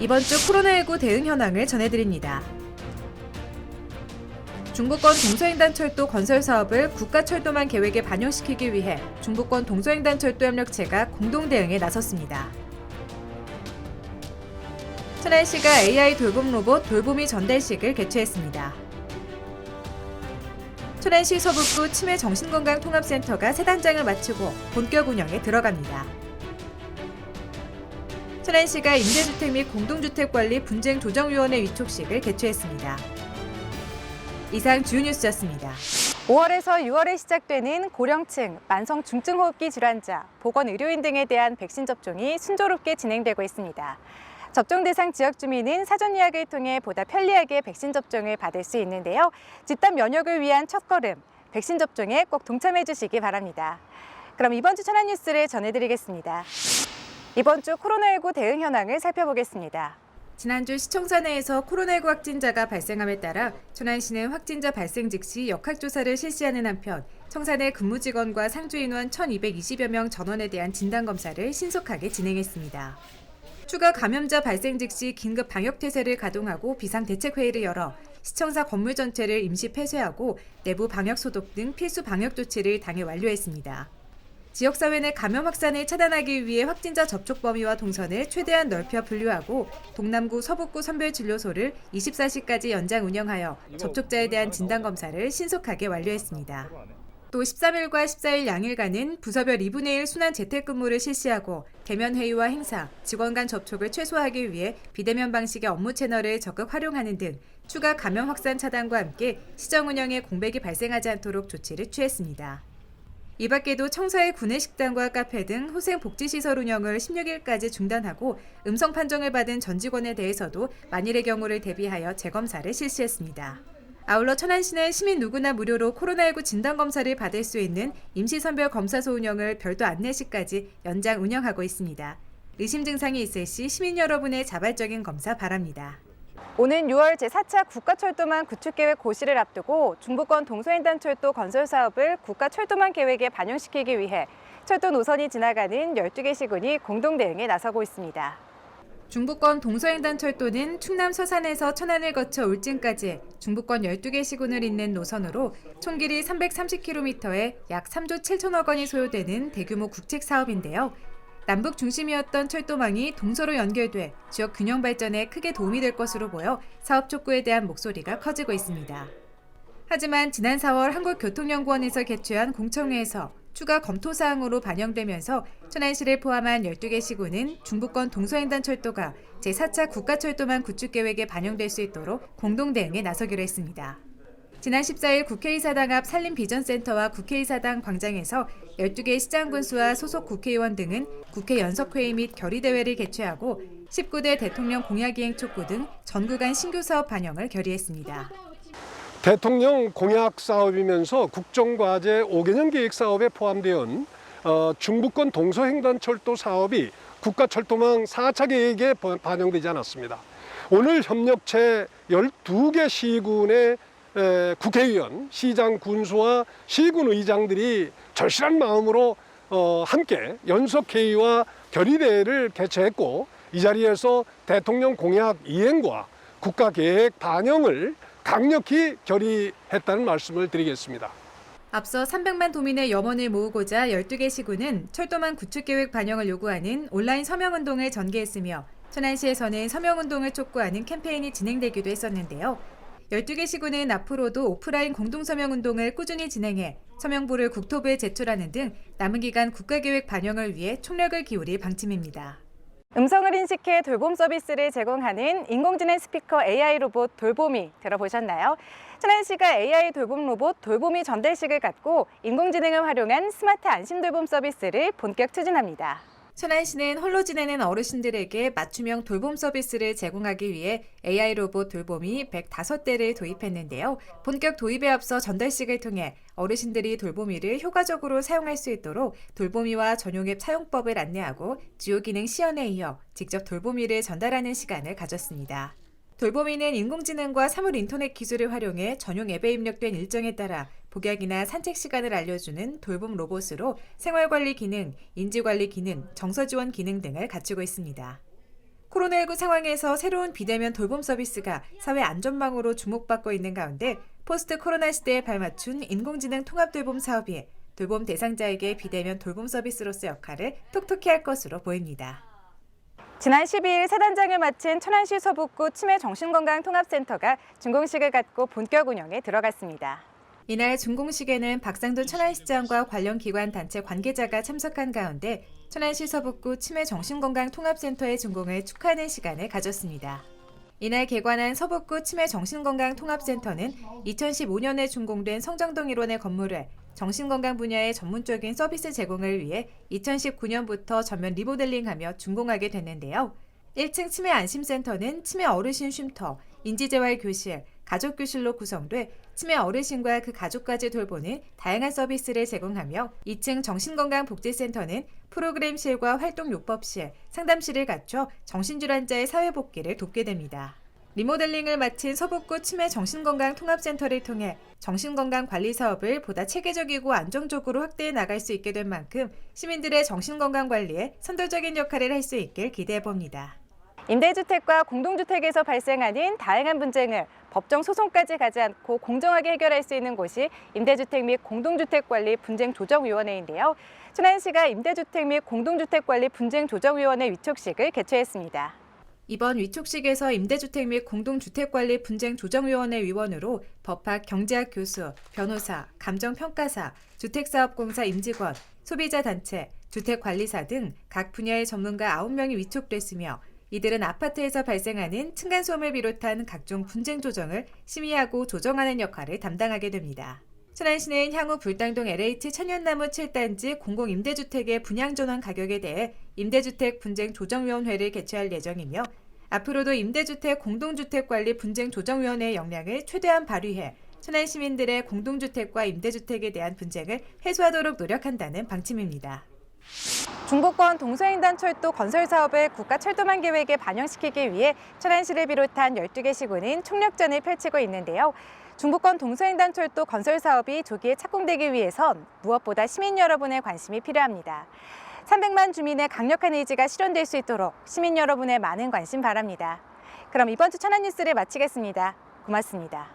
이번 주 코로나19 대응 현황을 전해드립니다. 중부권 동서횡단철도 건설 사업을 국가철도망 계획에 반영시키기 위해 중부권 동서횡단철도 협력체가 공동 대응에 나섰습니다. 천안시가 AI 돌봄 로봇 돌봄이 전달식을 개최했습니다. 천안시 서북구 치매정신건강통합센터가 새 단장을 마치고 본격 운영에 들어갑니다. 천안시가 임대주택 및 공동주택관리 분쟁조정위원회 위촉식을 개최했습니다. 이상 주요 뉴스였습니다. 5월에서 6월에 시작되는 고령층, 만성 중증호흡기 질환자, 보건의료인 등에 대한 백신 접종이 순조롭게 진행되고 있습니다. 접종 대상 지역 주민은 사전 예약을 통해 보다 편리하게 백신 접종을 받을 수 있는데요. 집단 면역을 위한 첫걸음, 백신 접종에 꼭 동참해 주시기 바랍니다. 그럼 이번 주 천안 뉴스를 전해드리겠습니다. 이번 주 코로나19 대응 현황을 살펴보겠습니다. 지난주 시청사 내에서 코로나19 확진자가 발생함에 따라 천안시는 확진자 발생 즉시 역학조사를 실시하는 한편 청사 내 근무 직원과 상주 인원 1,220여 명 전원에 대한 진단검사를 신속하게 진행했습니다. 추가 감염자 발생 즉시 긴급 방역태세를 가동하고 비상대책회의를 열어 시청사 건물 전체를 임시 폐쇄하고 내부 방역소독 등 필수 방역조치를 당일 완료했습니다. 지역사회 내 감염 확산을 차단하기 위해 확진자 접촉 범위와 동선을 최대한 넓혀 분류하고 동남구, 서북구 선별진료소를 24시까지 연장 운영하여 접촉자에 대한 진단검사를 신속하게 완료했습니다. 또 13일과 14일 양일간은 부서별 2분의 1 순환 재택근무를 실시하고 대면 회의와 행사, 직원 간 접촉을 최소화하기 위해 비대면 방식의 업무 채널을 적극 활용하는 등 추가 감염 확산 차단과 함께 시정 운영에 공백이 발생하지 않도록 조치를 취했습니다. 이 밖에도 청사의 구내식당과 카페 등 호생복지시설 운영을 16일까지 중단하고 음성 판정을 받은 전 직원에 대해서도 만일의 경우를 대비하여 재검사를 실시했습니다. 아울러 천안시는 시민 누구나 무료로 코로나19 진단검사를 받을 수 있는 임시선별검사소 운영을 별도 안내시까지 연장 운영하고 있습니다. 의심 증상이 있을 시 시민 여러분의 자발적인 검사 바랍니다. 오는 6월 제4차 국가철도망 구축계획 고시를 앞두고 중부권 동서횡단철도 건설 사업을 국가철도망 계획에 반영시키기 위해 철도 노선이 지나가는 12개 시군이 공동 대응에 나서고 있습니다. 중부권 동서횡단철도는 충남 서산에서 천안을 거쳐 울진까지 중부권 12개 시군을 잇는 노선으로 총 길이 330km에 약 3조 7천억 원이 소요되는 대규모 국책 사업인데요. 남북 중심이었던 철도망이 동서로 연결돼 지역 균형 발전에 크게 도움이 될 것으로 보여 사업 촉구에 대한 목소리가 커지고 있습니다. 하지만 지난 4월 한국교통연구원에서 개최한 공청회에서 추가 검토 사항으로 반영되면서 천안시를 포함한 12개 시군은 중부권 동서횡단철도가 제4차 국가철도망 구축계획에 반영될 수 있도록 공동 대응에 나서기로 했습니다. 지난 14일 국회의사당 앞 산림비전센터와 국회의사당 광장에서 12개 시장군수와 소속 국회의원 등은 국회 연석회의 및 결의대회를 개최하고 19대 대통령 공약이행 촉구 등 전구간 신규 사업 반영을 결의했습니다. 대통령 공약 사업이면서 국정과제 5개년 계획 사업에 포함된 중부권 동서횡단철도 사업이 국가철도망 4차 계획에 반영되지 않았습니다. 오늘 협력체 12개 시군의 국회의원, 시장 군수와 시군 의장들이 절실한 마음으로 함께 연석회의와 결의대회를 개최했고 이 자리에서 대통령 공약 이행과 국가계획 반영을 강력히 결의했다는 말씀을 드리겠습니다. 앞서 300만 도민의 염원을 모으고자 12개 시군은 철도망 구축계획 반영을 요구하는 온라인 서명운동을 전개했으며 천안시에서는 서명운동을 촉구하는 캠페인이 진행되기도 했었는데요. 12개 시군은 앞으로도 오프라인 공동서명운동을 꾸준히 진행해 서명부를 국토부에 제출하는 등 남은 기간 국가계획 반영을 위해 총력을 기울일 방침입니다. 음성을 인식해 돌봄 서비스를 제공하는 인공지능 스피커 AI 로봇 돌봄이 들어보셨나요? 천안시가 AI 돌봄 로봇 돌봄이 전달식을 갖고 인공지능을 활용한 스마트 안심돌봄 서비스를 본격 추진합니다. 천안시는 홀로 지내는 어르신들에게 맞춤형 돌봄 서비스를 제공하기 위해 AI 로봇 돌봄이 105대를 도입했는데요. 본격 도입에 앞서 전달식을 통해 어르신들이 돌보미를 효과적으로 사용할 수 있도록 돌보미와 전용 앱 사용법을 안내하고 주요 기능 시연에 이어 직접 돌보미를 전달하는 시간을 가졌습니다. 돌보미는 인공지능과 사물 인터넷 기술을 활용해 전용 앱에 입력된 일정에 따라 복약이나 산책 시간을 알려주는 돌봄 로봇으로 생활관리 기능, 인지관리 기능, 정서 지원 기능 등을 갖추고 있습니다. 코로나19 상황에서 새로운 비대면 돌봄 서비스가 사회 안전망으로 주목받고 있는 가운데 포스트 코로나 시대에 발맞춘 인공지능 통합 돌봄 사업이 돌봄 대상자에게 비대면 돌봄 서비스로서 역할을 톡톡히 할 것으로 보입니다. 지난 12일 사단장을 마친 천안시 서북구 치매정신건강통합센터가 준공식을 갖고 본격 운영에 들어갔습니다. 이날 준공식에는 박상돈 천안시장과 관련 기관 단체 관계자가 참석한 가운데 천안시 서북구 치매정신건강통합센터의 준공을 축하하는 시간을 가졌습니다. 이날 개관한 서북구 치매정신건강통합센터는 2015년에 준공된 성정동 1원의 건물을 정신건강 분야의 전문적인 서비스 제공을 위해 2019년부터 전면 리모델링하며 준공하게 됐는데요. 1층 치매안심센터는 치매 어르신 쉼터, 인지재활 교실, 가족교실로 구성돼 치매 어르신과 그 가족까지 돌보는 다양한 서비스를 제공하며 2층 정신건강복지센터는 프로그램실과 활동요법실, 상담실을 갖춰 정신질환자의 사회복귀를 돕게 됩니다. 리모델링을 마친 서북구 치매정신건강통합센터를 통해 정신건강관리 사업을 보다 체계적이고 안정적으로 확대해 나갈 수 있게 된 만큼 시민들의 정신건강관리에 선도적인 역할을 할 수 있길 기대해봅니다. 임대주택과 공동주택에서 발생하는 다양한 분쟁을 법정 소송까지 가지 않고 공정하게 해결할 수 있는 곳이 임대주택 및 공동주택관리 분쟁조정위원회인데요. 천안시가 임대주택 및 공동주택관리 분쟁조정위원회 위촉식을 개최했습니다. 이번 위촉식에서 임대주택 및 공동주택관리 분쟁조정위원회 위원으로 법학 경제학 교수, 변호사, 감정평가사, 주택사업공사 임직원, 소비자단체, 주택관리사 등 각 분야의 전문가 9명이 위촉됐으며 이들은 아파트에서 발생하는 층간소음을 비롯한 각종 분쟁 조정을 심의하고 조정하는 역할을 담당하게 됩니다. 천안시는 향후 불당동 LH 천연나무 7단지 공공임대주택의 분양전환 가격에 대해 임대주택 분쟁조정위원회를 개최할 예정이며 앞으로도 임대주택 공동주택관리 분쟁조정위원회의 역량을 최대한 발휘해 천안 시민들의 공동주택과 임대주택에 대한 분쟁을 해소하도록 노력한다는 방침입니다. 중부권 동서횡단철도 건설 사업을 국가철도망 계획에 반영시키기 위해 천안시를 비롯한 12개 시군은 총력전을 펼치고 있는데요. 중부권 동서횡단철도 건설 사업이 조기에 착공되기 위해선 무엇보다 시민 여러분의 관심이 필요합니다. 300만 주민의 강력한 의지가 실현될 수 있도록 시민 여러분의 많은 관심 바랍니다. 그럼 이번 주 천안 뉴스를 마치겠습니다. 고맙습니다.